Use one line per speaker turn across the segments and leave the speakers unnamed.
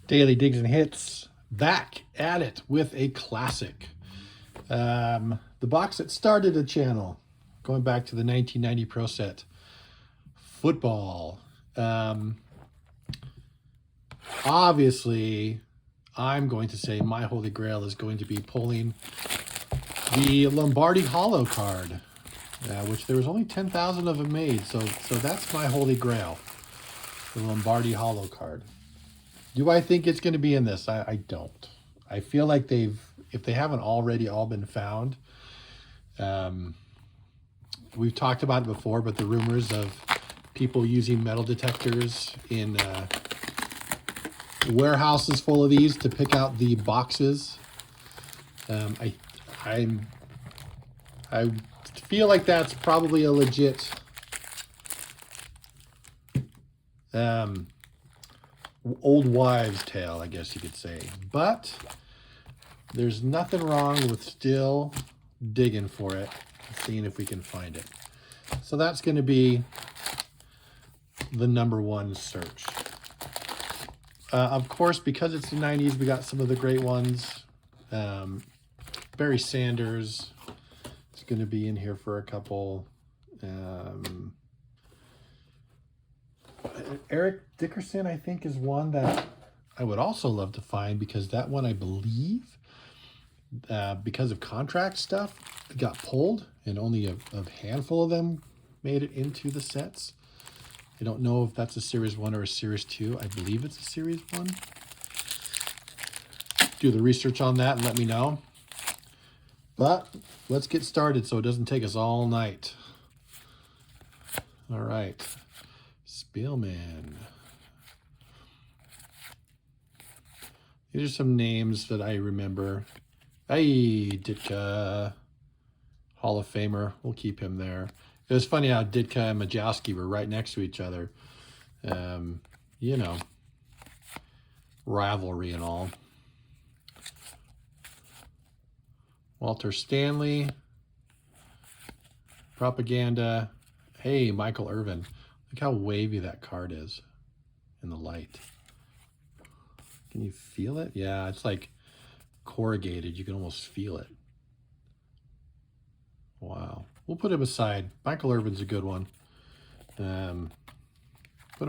Daily Digs and Hits, back at it with a classic. The box that started the channel, going back to the 1990 Pro Set. Football. Obviously, I'm going to say my holy grail is going to be pulling the Lombardi Hollow card, which there was only 10,000 of them made. So that's my holy grail, the Lombardi Hollow card. Do I think it's going to be in this? I don't. I feel like if they haven't already all been found, we've talked about it before, but the rumors of people using metal detectors in warehouses full of these to pick out the boxes. I feel like that's probably a legit old wives' tale, I guess you could say. But there's nothing wrong with still digging for it and seeing if we can find it. So that's going to be the #1 search. Of course, because it's the 90s, we got some of the great ones. Barry Sanders is going to be in here for a couple. Eric Dickerson, I think, is one that I would also love to find, because that one, I believe, because of contract stuff, got pulled, and only a handful of them made it into the sets. I don't know if that's a Series 1 or a Series 2. I believe it's a Series 1. Do the research on that and let me know. But let's get started so it doesn't take us all night. All right. Spielman. These are some names that I remember. Hey, Ditka. Hall of Famer. We'll keep him there. It was funny how Ditka and Majowski were right next to each other. You know, rivalry and all. Walter Stanley. Propaganda. Hey, Michael Irvin. Look how wavy that card is in the light. Can you feel it? Yeah, it's like corrugated. You can almost feel it. Wow. We'll put him aside. Michael Irvin's a good one. Put him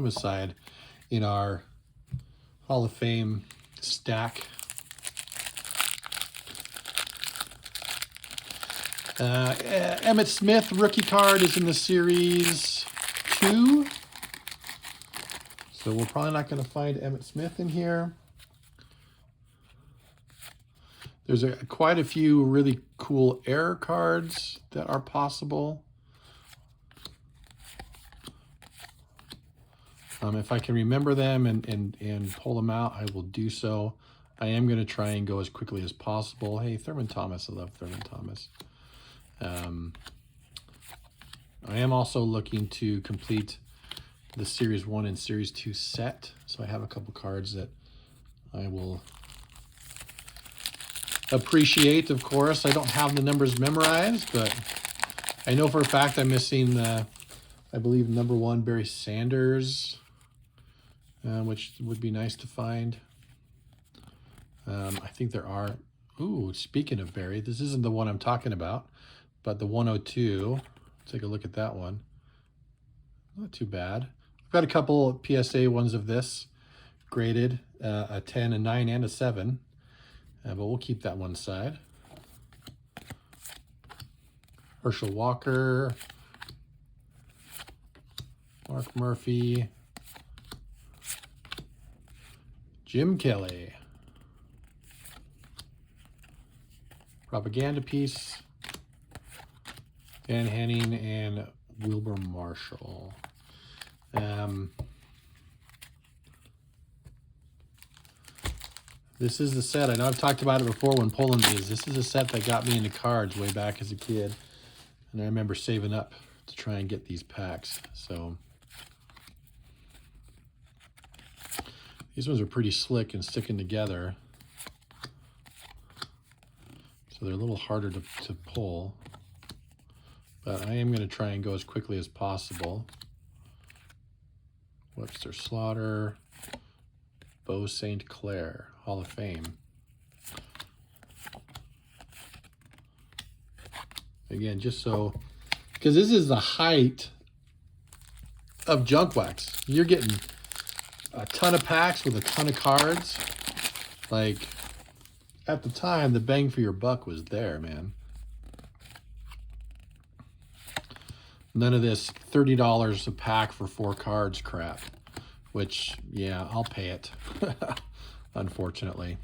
aside in our Hall of Fame stack. Emmitt Smith rookie card is in the Series 2. So we're probably not going to find Emmitt Smith in here. There's quite a few really cool error cards that are possible. If I can remember them and pull them out, I will do so. I am going to try and go as quickly as possible. Hey, Thurman Thomas. I love Thurman Thomas. I am also looking to complete the Series 1 and Series 2 set. So I have a couple cards that I will appreciate, of course. I don't have the numbers memorized, but I know for a fact I'm missing the, I believe, #1 Barry Sanders, which would be nice to find. I think there are, ooh, speaking of Barry, this isn't the one I'm talking about, but the 102, take a look at that one. Not too bad. I've got a couple of PSA ones of this, graded, a 10, a 9, and a 7. But we'll keep that one side. Herschel Walker, Mark Murphy, Jim Kelly, Propaganda Piece, Dan Henning, and Wilbur Marshall. This is the set. I know I've talked about it before when pulling these. This is a set that got me into cards way back as a kid. And I remember saving up to try and get these packs. So these ones are pretty slick and sticking together. So they're a little harder to pull. But I am going to try and go as quickly as possible. Webster Slaughter, Bo St. Clair, Hall of Fame. Again, just so, because this is the height of junk wax. You're getting a ton of packs with a ton of cards. Like, at the time, the bang for your buck was there, man. None of this $30 a pack for 4 cards crap. Which, yeah, I'll pay it. Unfortunately.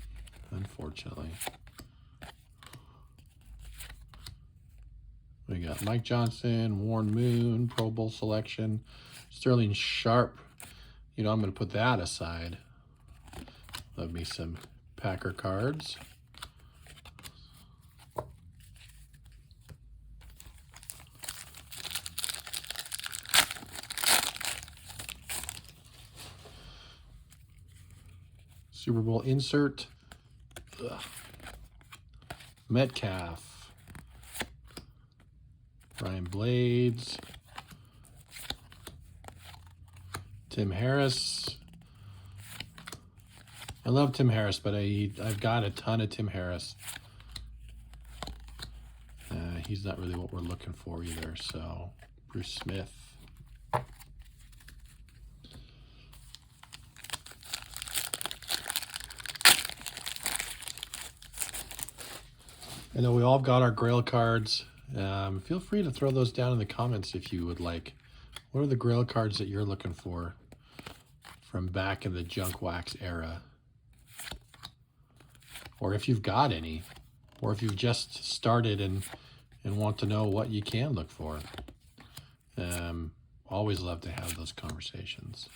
We got Mike Johnson, Warren Moon, Pro Bowl selection, Sterling Sharp. You know, I'm going to put that aside. Love me some Packer cards. Super Bowl insert. Ugh. Metcalf. Ryan Blades. Tim Harris. I love Tim Harris, but I've got a ton of Tim Harris. He's not really what we're looking for either, so Bruce Smith. I know we all got our Grail cards. Feel free to throw those down in the comments if you would like. What are the Grail cards that you're looking for from back in the junk wax era? Or if you've got any, or if you've just started and want to know what you can look for. Always love to have those conversations.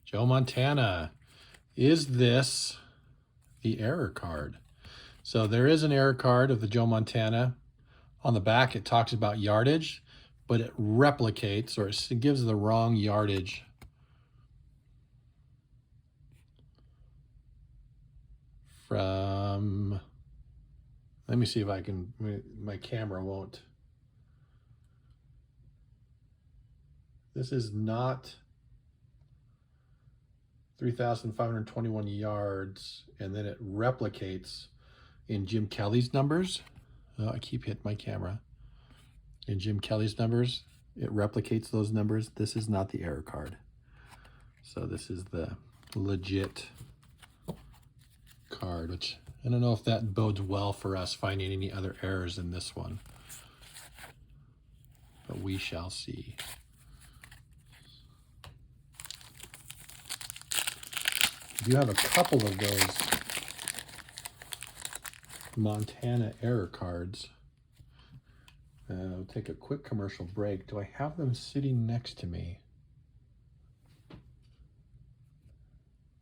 Joe Montana, is this the error card? So there is an error card of the Joe Montana. On the back, it talks about yardage, but it replicates, or it gives the wrong yardage. From, let me see if I can, my camera won't. This is not 3,521 yards, and then it replicates in Jim Kelly's numbers. Oh, I keep hitting my camera. In Jim Kelly's numbers, it replicates those numbers. This is not the error card. So this is the legit card, which I don't know if that bodes well for us finding any other errors in this one. But we shall see. You have a couple of those Montana error cards. I'll take a quick commercial break. Do I have them sitting next to me?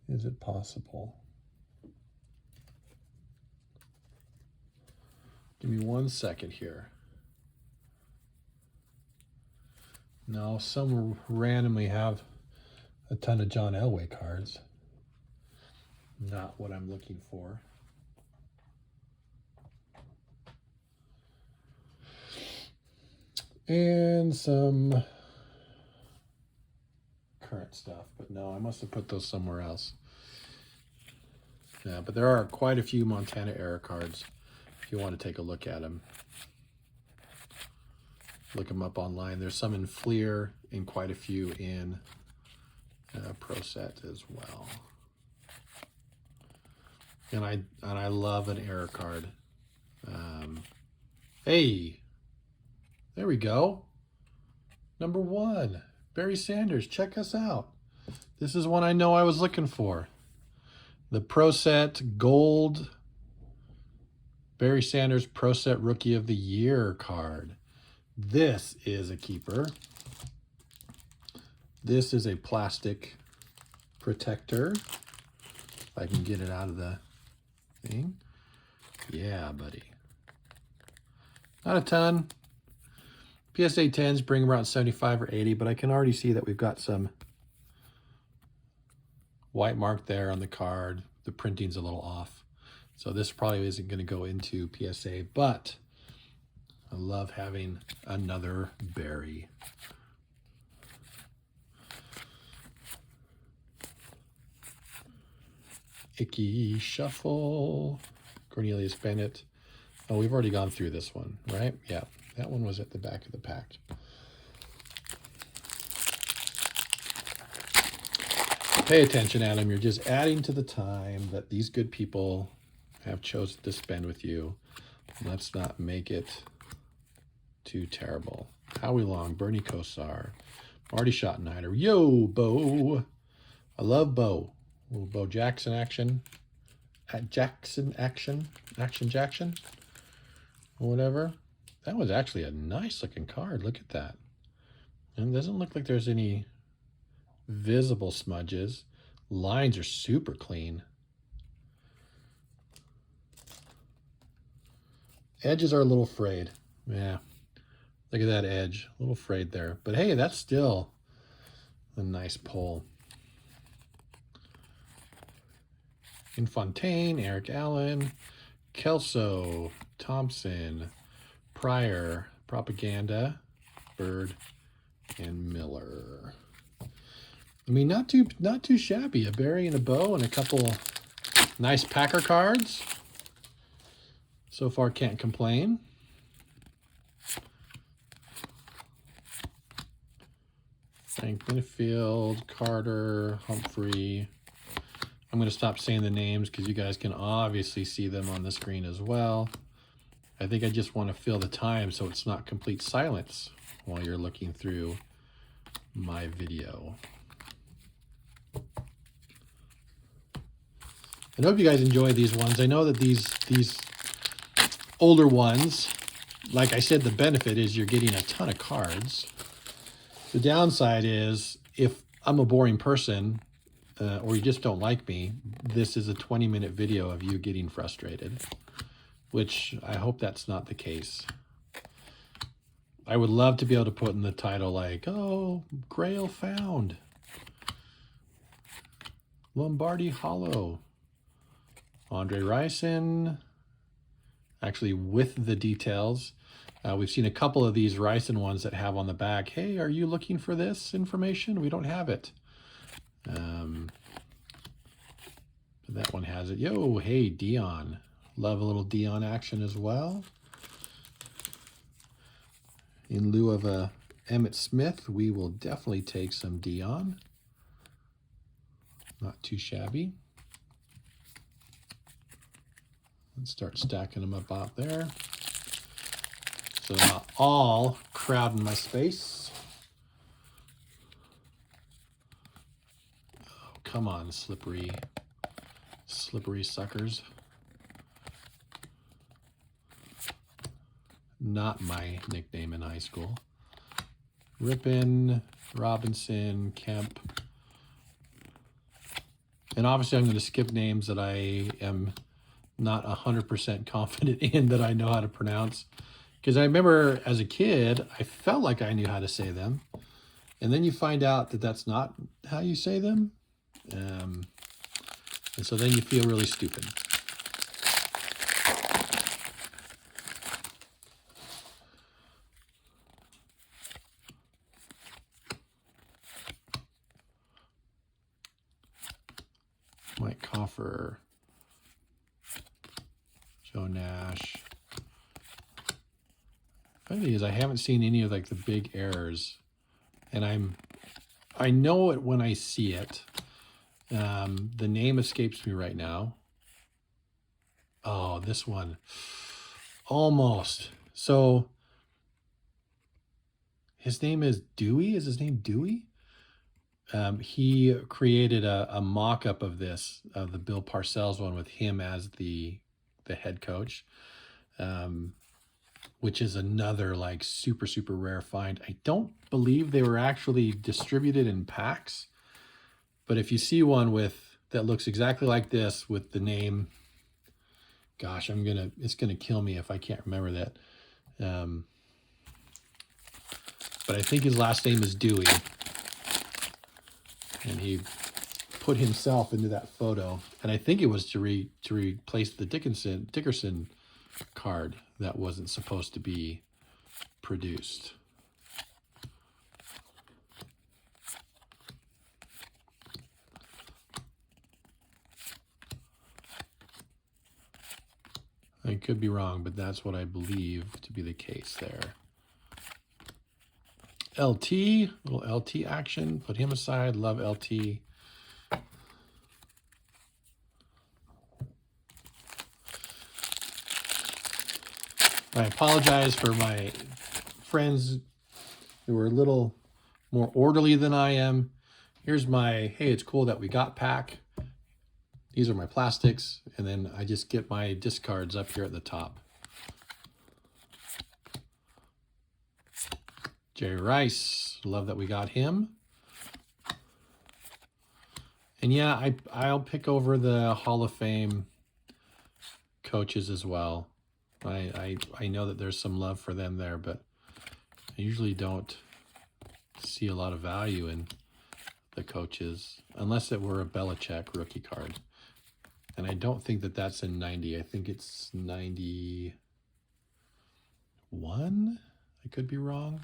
Is it possible? Give me 1 second here. No, some randomly have a ton of John Elway cards. Not what I'm looking for. And some current stuff, but no, I must have put those somewhere else. Yeah, but there are quite a few Montana error cards if you want to take a look at them. Look them up online. There's some in Fleer and quite a few in Pro Set as well. And I love an error card. Hey, there we go. Number 1, Barry Sanders. Check us out. This is one I know I was looking for. The Pro Set Gold Barry Sanders Pro Set Rookie of the Year card. This is a keeper. This is a plastic protector. If I can get it out of the thing. Yeah, buddy. Not a ton. PSA 10s bring around 75 or 80, but I can already see that we've got some white mark there on the card. The printing's a little off. So this probably isn't going to go into PSA, but I love having another Barry. Icky Shuffle. Cornelius Bennett. Oh, we've already gone through this one, right? Yeah, that one was at the back of the pack. Pay attention, Adam. You're just adding to the time that these good people have chosen to spend with you. Let's not make it too terrible. Howie Long, Bernie Kosar, Marty Schottenheimer. Yo, Bo. I love Bo. Little Bo Jackson action. Jackson action. Jackson. Or whatever. That was actually a nice looking card. Look at that. And it doesn't look like there's any visible smudges. Lines are super clean. Edges are a little frayed. Yeah. Look at that edge. A little frayed there. But hey, that's still a nice pull. Infontaine, Eric Allen, Kelso, Thompson, Pryor, Propaganda, Bird, and Miller. I mean, not too shabby. A Barry and a Bow and a couple nice Packer cards. So far, can't complain. Frank Minifield, Carter, Humphrey. I'm going to stop saying the names because you guys can obviously see them on the screen as well. I think I just want to fill the time so it's not complete silence while you're looking through my video. I hope you guys enjoy these ones. I know that these older ones, like I said, the benefit is you're getting a ton of cards. The downside is if I'm a boring person or you just don't like me, this is a 20-minute video of you getting frustrated, which I hope that's not the case. I would love to be able to put in the title like, oh, Grail found. Lombardi Hollow. Andre Rison, actually with the details. We've seen a couple of these Rison ones that have on the back, hey, are you looking for this information? We don't have it. That one has it. Yo, hey, Dion. Love a little Dion action as well. In lieu of a Emmitt Smith, we will definitely take some Dion. Not too shabby. Let's start stacking them up out there. So they're not all crowding my space. Oh, come on, slippery suckers. Not my nickname in high school. Rippin, Robinson, Kemp. And obviously I'm going to skip names that I am not 100% confident in that I know how to pronounce. Because I remember as a kid, I felt like I knew how to say them. And then you find out that that's not how you say them. And so then you feel really stupid. Mike Coffer, Joe Nash. Funny thing is, I haven't seen any of like the big errors, and I know it when I see it. The name escapes me right now. Oh, this one, almost. So his name is Dewey. Is his name Dewey? He created a mock-up of this, of the Bill Parcells one with him as the head coach, which is another like super rare find. I don't believe they were actually distributed in packs, but if you see one that looks exactly like this with the name, gosh, it's gonna kill me if I can't remember that. But I think his last name is Dewey. And he put himself into that photo. And I think it was to replace the Dickerson card that wasn't supposed to be produced. I could be wrong, but that's what I believe to be the case there. LT, little LT action. Put him aside. Love LT. I apologize for my friends who are a little more orderly than I am. Here's my, hey, it's cool that we got pack. These are my plastics, and then I just get my discards up here at the top. Jerry Rice, love that we got him. And yeah, I'll pick over the Hall of Fame coaches as well. I know that there's some love for them there, but I usually don't see a lot of value in the coaches, unless it were a Belichick rookie card. And I don't think that that's in 90. I think it's 91. I could be wrong.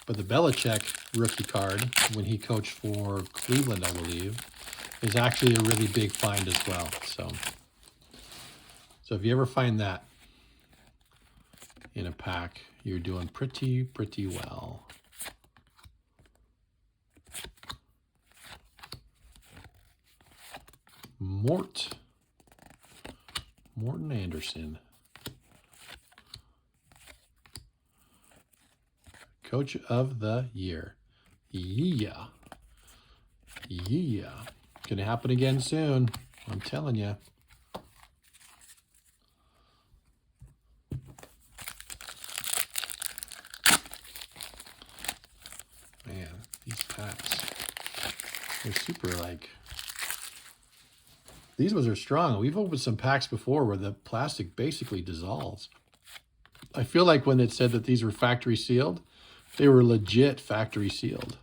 But the Belichick rookie card, when he coached for Cleveland, I believe, is actually a really big find as well. So if you ever find that in a pack, you're doing pretty well. Morton Anderson. Coach of the year. Yeah. Gonna happen again soon. I'm telling you. Man, these packs. They're super like... These ones are strong. We've opened some packs before where the plastic basically dissolves. I feel like when it said that these were factory sealed, they were legit factory sealed.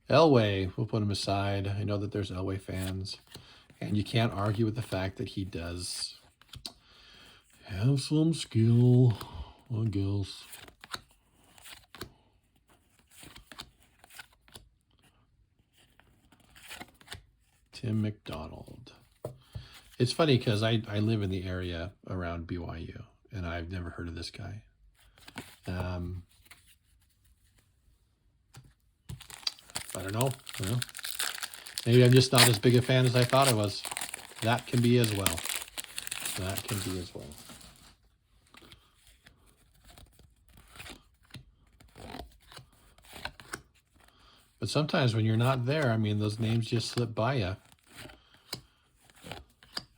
Elway, we'll put him aside. I know that there's Elway fans, and you can't argue with the fact that he does have some skill, I guess. Tim McDonald. It's funny because I live in the area around BYU, and I've never heard of this guy. I don't know. Maybe I'm just not as big a fan as I thought I was. That can be as well. But sometimes when you're not there, I mean, those names just slip by you.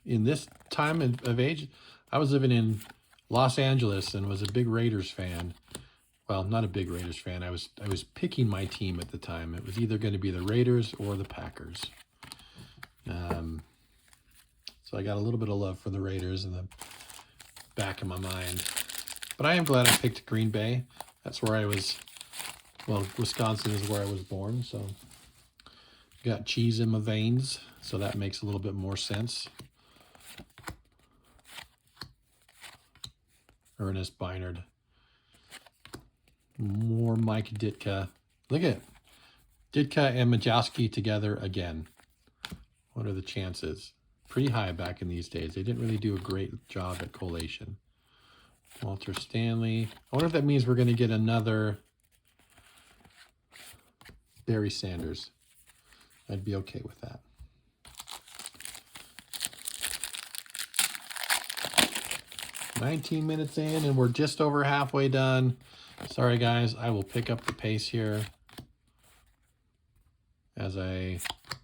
In this time of age, I was living in Los Angeles and was a big Raiders fan. Well, not a big Raiders fan. I was picking my team at the time. It was either going to be the Raiders or the Packers. So I got a little bit of love for the Raiders in the back of my mind. But I am glad I picked Green Bay. That's where I was. Well, Wisconsin is where I was born, so got cheese in my veins, so that makes a little bit more sense. Ernest Bynard. More Mike Ditka. Look at Ditka and Majowski together again. What are the chances? Pretty high back in these days. They didn't really do a great job at collation. Walter Stanley. I wonder if that means we're going to get another Barry Sanders. I'd be okay with that. "19 minutes in, and we're just over halfway done. Sorry, guys. I will pick up the pace here as I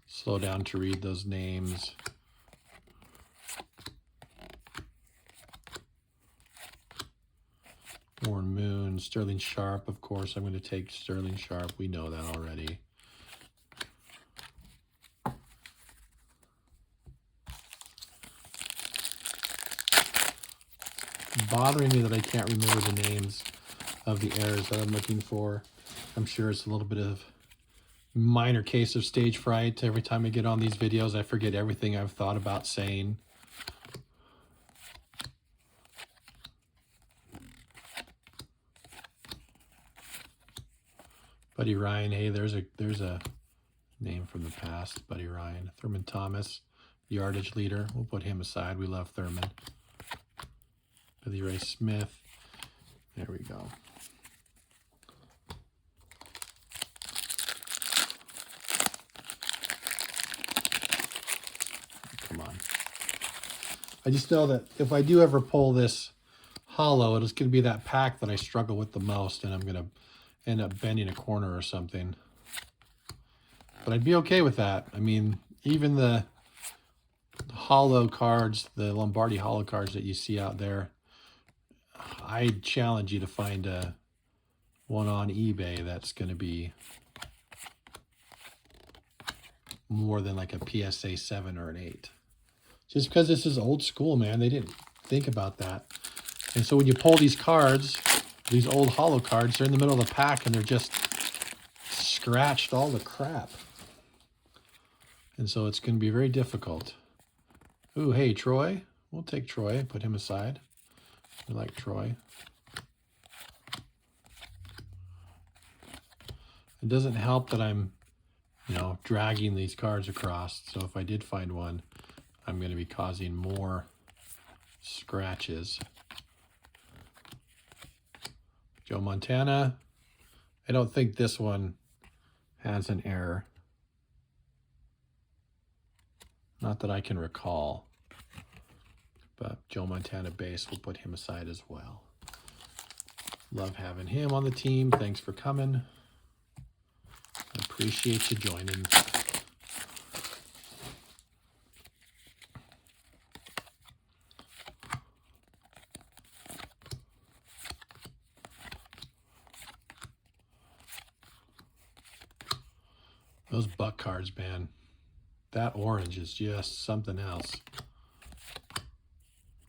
slow down to read those names. Warren Moon, Sterling Sharp, of course. I'm going to take Sterling Sharp. We know that already. Bothering me that I can't remember the names of the errors that I'm looking for. I'm sure it's a little bit of minor case of stage fright. Every time I get on these videos, I forget everything I've thought about saying. Buddy Ryan, hey, there's a name from the past. Buddy Ryan. Thurman Thomas, yardage leader. We'll put him aside. We love Thurman. Billy Ray Smith. There we go. Come on. I just know that if I do ever pull this hollow, it's going to be that pack that I struggle with the most, and I'm going to end up bending a corner or something. But I'd be okay with that. I mean, even the hollow cards, the Lombardi hollow cards that you see out there, I challenge you to find one on eBay that's going to be more than like a PSA 7 or an 8. Just because this is old school, man. They didn't think about that. And so when you pull these cards, these old hollow cards, they're in the middle of the pack and they're just scratched all the crap. And so it's going to be very difficult. Ooh, hey, Troy. We'll take Troy, put him aside. We like Troy. It doesn't help that I'm, dragging these cards across. So if I did find one, I'm going to be causing more scratches. Joe Montana. I don't think this one has an error. Not that I can recall. But Joe Montana base, we'll put him aside as well. Love having him on the team. Thanks for coming. I appreciate you joining. Those Buck cards, man. That orange is just something else.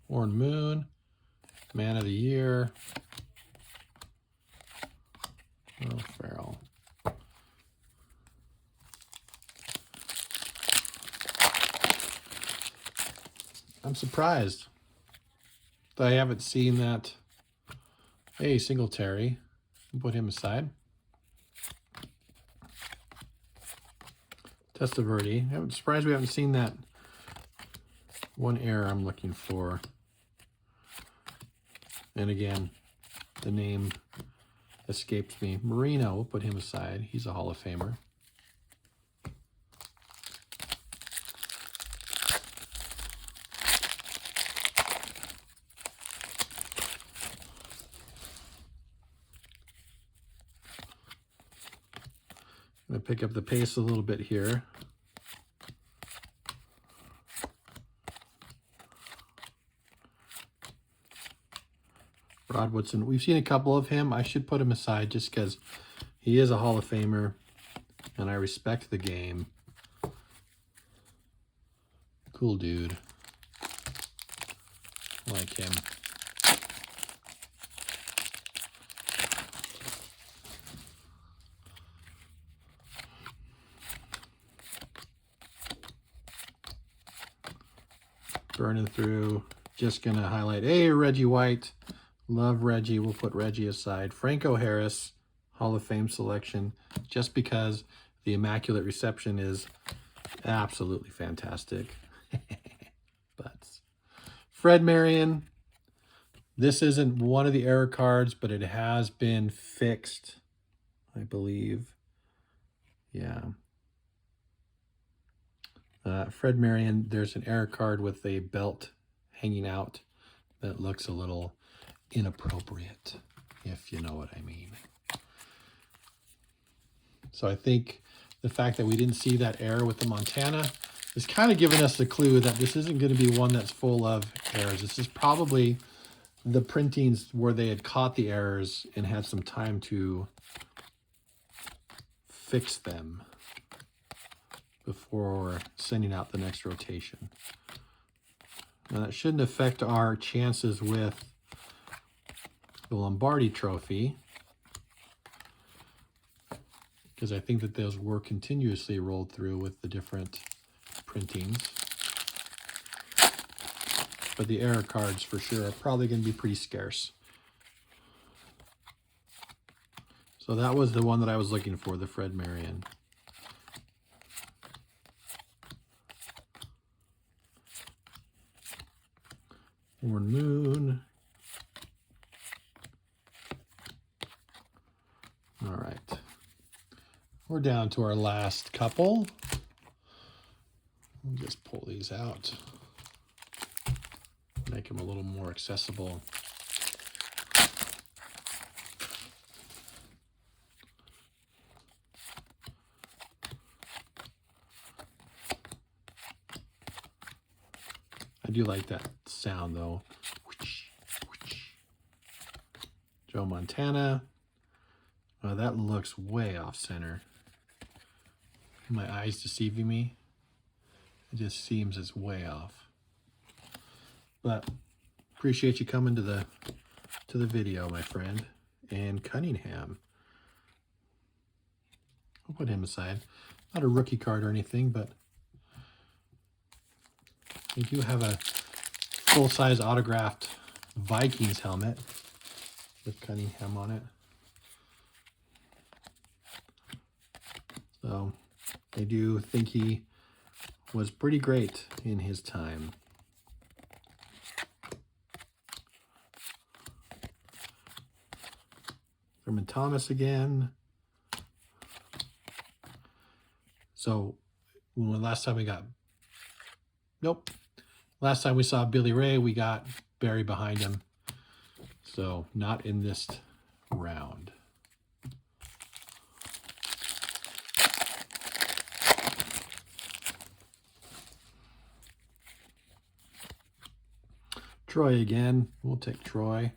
Warren Moon, Man of the Year. Oh, Farrell. I'm surprised that I haven't seen that. Hey, Singletary. Put him aside. Testaverde. I'm surprised we haven't seen that one error I'm looking for. And again, the name escapes me. Marino, we'll put him aside. He's a Hall of Famer. I'm going to pick up the pace a little bit here. Rod Woodson, we've seen a couple of him. I should put him aside just because he is a Hall of Famer and I respect the game. Cool dude. Like him. Burning through. Just going to highlight, hey, Reggie White. Love Reggie. We'll put Reggie aside. Franco Harris, Hall of Fame selection, just because the Immaculate Reception is absolutely fantastic. But Fred Marion, this isn't one of the error cards, but it has been fixed, I believe. Yeah. Fred Marion, there's an error card with a belt hanging out that looks a little inappropriate, if you know what I mean. So I think the fact that we didn't see that error with the Montana is kind of giving us the clue that this isn't going to be one that's full of errors. This is probably the printings where they had caught the errors and had some time to fix them before sending out the next rotation. Now that shouldn't affect our chances with the Lombardi trophy, because I think that those were continuously rolled through with the different printings. But the error cards for sure are probably going to be pretty scarce. So that was the one that I was looking for, the Fred Marion. Warren Moon, We're down to our last couple. We'll just pull these out. Make them a little more accessible. I do like that sound though. Joe Montana. Oh, that looks way off center. My eyes deceiving me. It just seems it's way off. But appreciate you coming to the video, my friend. And Cunningham. I'll put him aside. Not a rookie card or anything, but we do have a full-size autographed Vikings helmet with Cunningham on it. So I do think he was pretty great in his time. Thurman Thomas again. So when last time we got, nope. Last time we saw Billy Ray, we got Barry behind him. So not in this round. Troy again. We'll take Troy.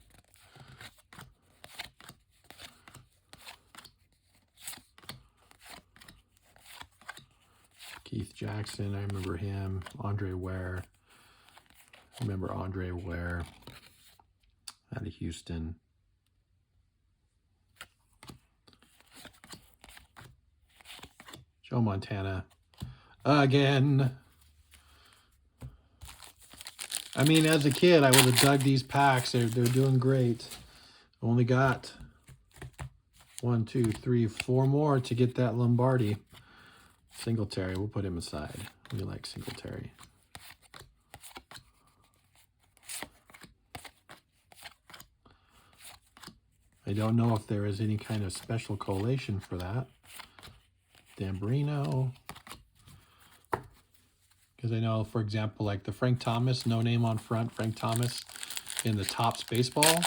Keith Jackson, I remember him. Andre Ware. I remember Andre Ware out of Houston. Joe Montana again. I mean, as a kid, I would have dug these packs. They're doing great. Only got 1, 2, 3, 4 more to get that Lombardi. Singletary, we'll put him aside. We like Singletary. I don't know if there is any kind of special collation for that. Dambrino. Because I know, for example, like the Frank Thomas, no name on front, Frank Thomas in the Topps baseball.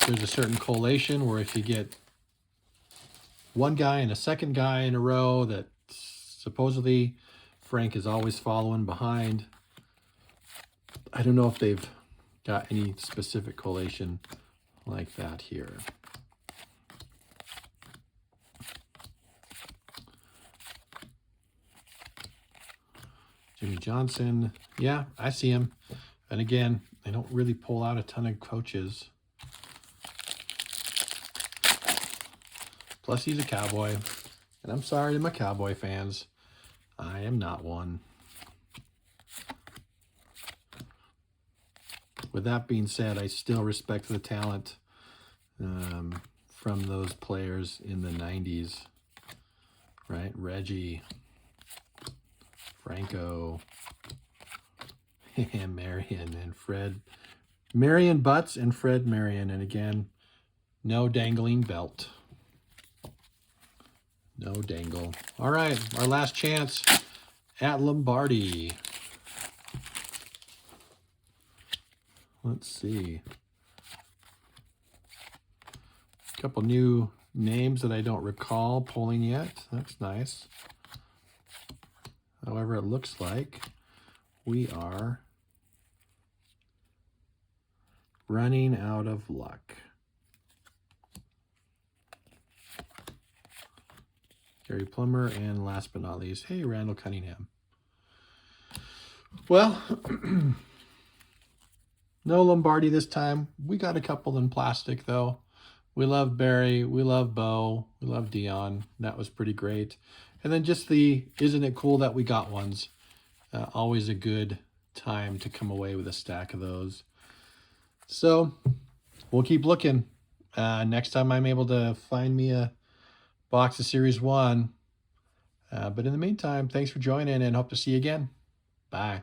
There's a certain collation where if you get one guy and a second guy in a row that supposedly Frank is always following behind. I don't know if they've got any specific collation like that here. Jimmy Johnson. Yeah, I see him. And again, they don't really pull out a ton of coaches. Plus, he's a Cowboy. And I'm sorry to my Cowboy fans. I am not one. With that being said, I still respect the talent from those players in the 90s. Right? Reggie, Franco, and Marion, and Fred. Marion Butts and Fred Marion. And again, no dangling belt. No dangle. All right, our last chance at Lombardi. Let's see. A couple new names that I don't recall pulling yet. That's nice. However, it looks like we are running out of luck. Gary Plummer, and last but not least, hey, Randall Cunningham. Well, no Lombardi this time. We got a couple in plastic, though. We love Barry. We love Bo. We love Dion. That was pretty great. And then just the, isn't it cool that we got ones? Always a good time to come away with a stack of those. So we'll keep looking. Next time I'm able to find me a box of Series 1. But in the meantime, thanks for joining and hope to see you again. Bye.